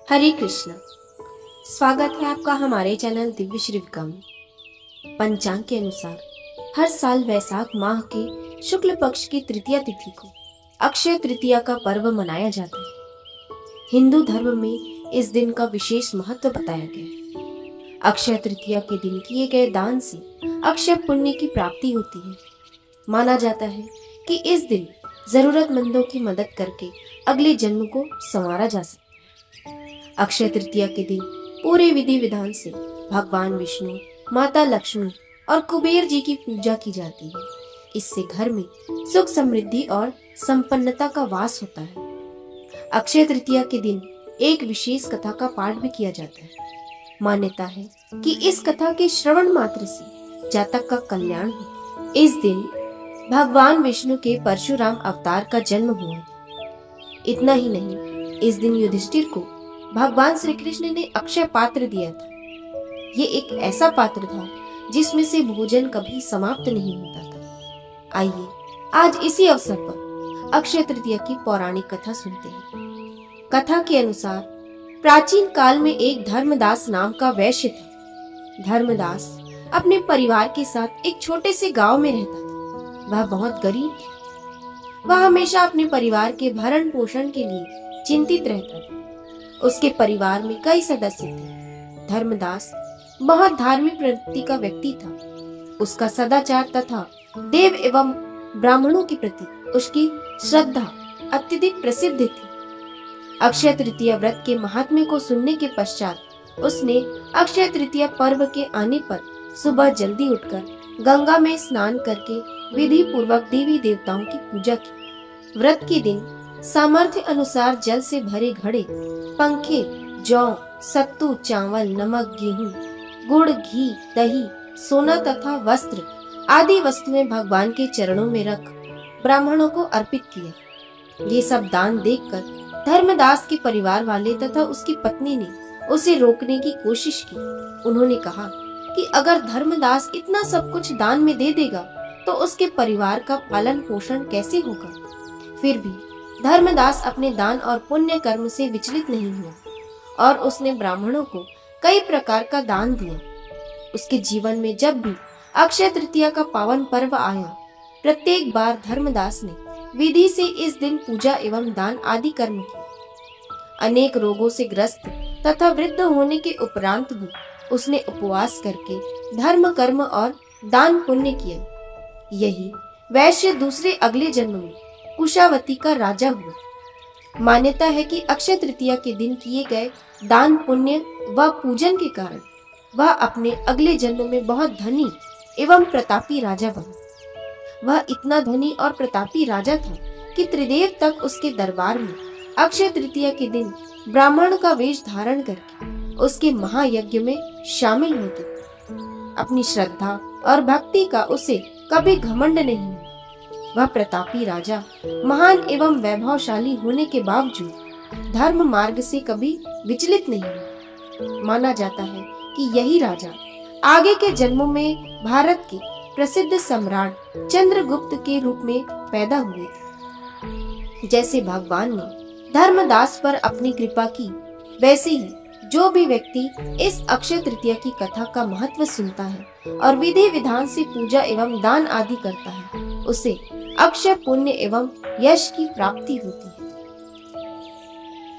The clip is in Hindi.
हरे कृष्ण। स्वागत है आपका हमारे चैनल दिव्य श्रीविका में। पंचांग के अनुसार हर साल वैशाख माह के शुक्ल पक्ष की तृतीया तिथि को अक्षय तृतीया का पर्व मनाया जाता है। हिंदू धर्म में इस दिन का विशेष महत्व बताया गया है। अक्षय तृतीया के दिन किए गए दान से अक्षय पुण्य की प्राप्ति होती है। माना जाता है कि इस दिन जरूरतमंदों की मदद करके अगले जन्म को संवारा जा सकता है। अक्षय तृतीया के दिन पूरे विधि विधान से भगवान विष्णु, माता लक्ष्मी और कुबेर जी की पूजा की जाती है। इससे घर में सुख समृद्धि और संपन्नता का वास होता है। अक्षय तृतीया के दिन एक विशेष कथा का पाठ भी किया जाता है। मान्यता है कि इस कथा के श्रवण मात्र से जातक का कल्याण हो। इस दिन भगवान विष्णु के परशुराम अवतार का जन्म हुआ। इतना ही नहीं, इस दिन युधिष्ठिर को भगवान श्री कृष्ण ने अक्षय पात्र दिया था। ये एक ऐसा पात्र था जिसमें से भोजन कभी समाप्त नहीं होता था। आइए आज इसी अवसर पर अक्षय तृतीया की पौराणिक कथा सुनते हैं। कथा के अनुसार प्राचीन काल में एक धर्मदास नाम का वैश्य था। धर्मदास अपने परिवार के साथ एक छोटे से गांव में रहता था। वह बहुत गरीब था। वह हमेशा अपने परिवार के भरण पोषण के लिए चिंतित रहता था। उसके परिवार में कई सदस्य थे। धर्मदास बहुत धार्मिक प्रवृत्ति का व्यक्ति था। उसका सदाचार तथा देव एवं ब्राह्मणों के प्रति उसकी श्रद्धा अत्यधिक प्रसिद्ध थी। अक्षय तृतीया व्रत के महात्म्य को सुनने के पश्चात उसने अक्षय तृतीया पर्व के आने पर सुबह जल्दी उठकर गंगा में स्नान करके विधि पूर्वक देवी देवताओं की पूजा की। व्रत के दिन सामर्थ्य अनुसार जल से भरे घड़े, पंखे, जौ, सत्तू, चावल, नमक, गेहूं, गुड़, घी, दही, सोना तथा वस्त्र आदि वस्तुएं भगवान के चरणों में रख ब्राह्मणों को अर्पित किया। ये सब दान देखकर धर्मदास के परिवार वाले तथा उसकी पत्नी ने उसे रोकने की कोशिश की। उन्होंने कहा कि अगर धर्मदास इतना सब कुछ दान में दे देगा तो उसके परिवार का पालन पोषण कैसे होगा। फिर भी धर्मदास अपने दान और पुण्य कर्म से विचलित नहीं हुआ और उसने ब्राह्मणों को कई प्रकार का दान दिया। उसके जीवन में जब भी अक्षय तृतीया का पावन पर्व आया, प्रत्येक बार धर्मदास ने विधि से इस दिन पूजा एवं दान आदि कर्म किए। अनेक रोगों से ग्रस्त तथा वृद्ध होने के उपरांत भी उसने उपवास करके धर्म कर्म और दान पुण्य किया। यही वैश्य दूसरे अगले जन्म में कुशावती का राजा हुआ। मान्यता है कि अक्षय तृतीया के दिन किए गए दान पुण्य व पूजन के कारण वह अपने अगले जन्म में बहुत धनी एवं प्रतापी राजा बना। वह इतना धनी और प्रतापी राजा था कि त्रिदेव तक उसके दरबार में अक्षय तृतीया के दिन ब्राह्मण का वेश धारण करके उसके महायज्ञ में शामिल होते थे। अपनी श्रद्धा और भक्ति का उसे कभी घमंड नहीं हुआ। वह प्रतापी राजा महान एवं वैभवशाली होने के बावजूद धर्म मार्ग से कभी विचलित नहीं हुआ। माना जाता है कि यही राजा आगे के जन्मों में भारत के प्रसिद्ध सम्राट चंद्रगुप्त के रूप में पैदा हुए थे। जैसे भगवान ने धर्मदास पर अपनी कृपा की, वैसे ही जो भी व्यक्ति इस अक्षय तृतीया की कथा का महत्व सुनता है और विधि विधान से पूजा एवं दान आदि करता है, उसे अक्षय पुण्य एवं यश की प्राप्ति होती है।